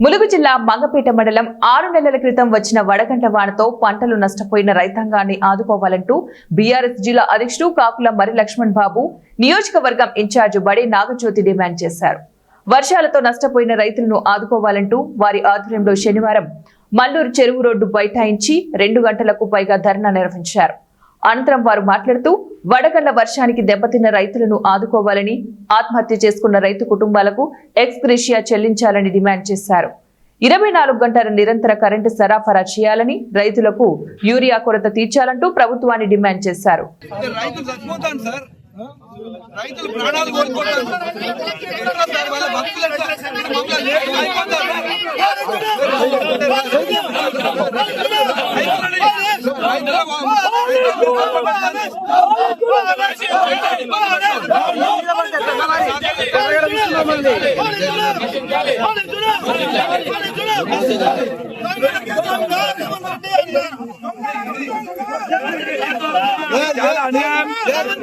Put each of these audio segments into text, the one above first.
ములుగు జిల్లా మంగపేట మండలం 6 నెలల క్రితం వచ్చిన వడగండ్ల వానతో పంటలు నష్టపోయిన రైతాంగాన్ని ఆదుకోవాలంటూ బీఆర్ఎస్ జిల్లా అధ్యక్షుడు కాకుల మరి లక్ష్మణ్ బాబు నియోజకవర్గం ఇన్ఛార్జ్ బడే నాగజ్యోతి డిమాండ్ చేశారు. వర్షాలతో నష్టపోయిన రైతులను ఆదుకోవాలంటూ వారి ఆధ్వర్యంలో శనివారం మల్లూరు చెరువు రోడ్డు బైఠాయించి 2 గంటలకు పైగా ధర్నా నిర్వహించారు. అనంతరం వారు మాట్లాడుతూ వడగళ్ల వర్షానికి దెబ్బతిన్న రైతులను ఆదుకోవాలని, ఆత్మహత్య చేసుకున్న రైతు కుటుంబాలకు ఎక్స్గ్రేషియా చెల్లించాలని డిమాండ్ చేశారు. 24 గంటల నిరంతర కరెంటు సరఫరా చేయాలని, రైతులకు యూరియా కొరత తీర్చాలంటూ ప్రభుత్వాన్ని డిమాండ్ చేశారు. రైతులు ప్రాణాలు కోల్పోతారు.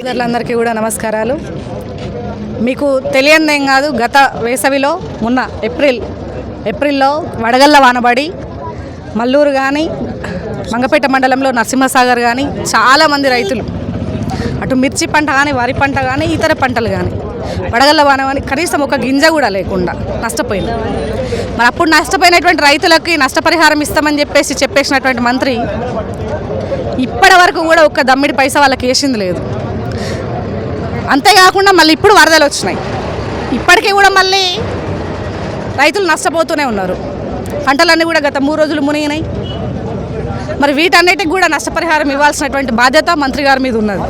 వాళ్ళ అందరికీ కూడా నమస్కారాలు. మీకు తెలియదేం కాదు, గత వేసవిలో మొన్న ఏప్రిల్లో వడగళ్ల వానబడి మల్లూరు కానీ మంగపేట మండలంలో నరసింహసాగర్ కానీ చాలామంది రైతులు అటు మిర్చి పంట కానీ, వరి పంట కానీ, ఇతర పంటలు కానీ వడగళ్ల వాన కానీ కనీసం ఒక గింజ కూడా లేకుండా నష్టపోయింది. మరి అప్పుడు నష్టపోయినటువంటి రైతులకి నష్టపరిహారం ఇస్తామని చెప్పేసినటువంటి మంత్రి ఇప్పటి వరకు కూడా ఒక్క దమ్మిడి పైసా వాళ్ళకి వేసింది లేదు. అంతేకాకుండా మళ్ళీ ఇప్పుడు వరదలు వచ్చినాయి. ఇప్పటికీ కూడా మళ్ళీ రైతులు నష్టపోతూనే ఉన్నారు. పంటలన్నీ కూడా గత 3 రోజులు మునిగినాయి. మరి వీటన్నిటికి కూడా నష్టపరిహారం ఇవ్వాల్సినటువంటి బాధ్యత మంత్రి గారి మీద ఉన్నది.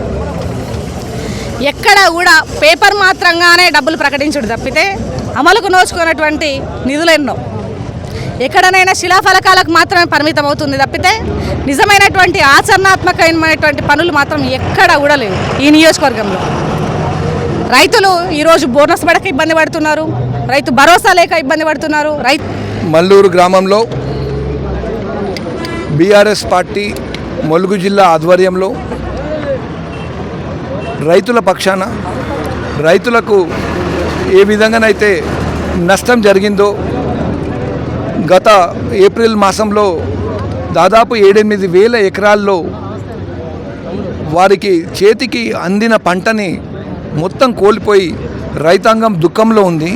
ఎక్కడ కూడా పేపర్ మాత్రంగానే డబ్బులు ప్రకటించడు తప్పితే అమలుకు నోచుకున్నటువంటి నిధులు ఎన్నో ఎక్కడనైనా శిలాఫలకాలకు మాత్రమే పరిమితం అవుతుంది తప్పితే నిజమైనటువంటి ఆచరణాత్మకమైనటువంటి పనులు మాత్రం ఎక్కడ కూడా లేవు. ఈ నియోజకవర్గంలో రైతులు ఈరోజు బోనస్ పడక ఇబ్బంది పడుతున్నారు, రైతు భరోసా లేక ఇబ్బంది పడుతున్నారు. మల్లూరు గ్రామంలో బీఆర్ఎస్ పార్టీ ములుగు జిల్లా ఆధ్వర్యంలో రైతుల పక్షాన రైతులకు ఏ విధంగానైతే నష్టం జరిగిందో గత ఏప్రిల్ మాసంలో దాదాపు 7-8 వేల ఎకరాల్లో వారికి చేతికి అందిన పంటని మొత్తం కోల్పోయి రైతాంగం దుఃఖంలో ఉంది.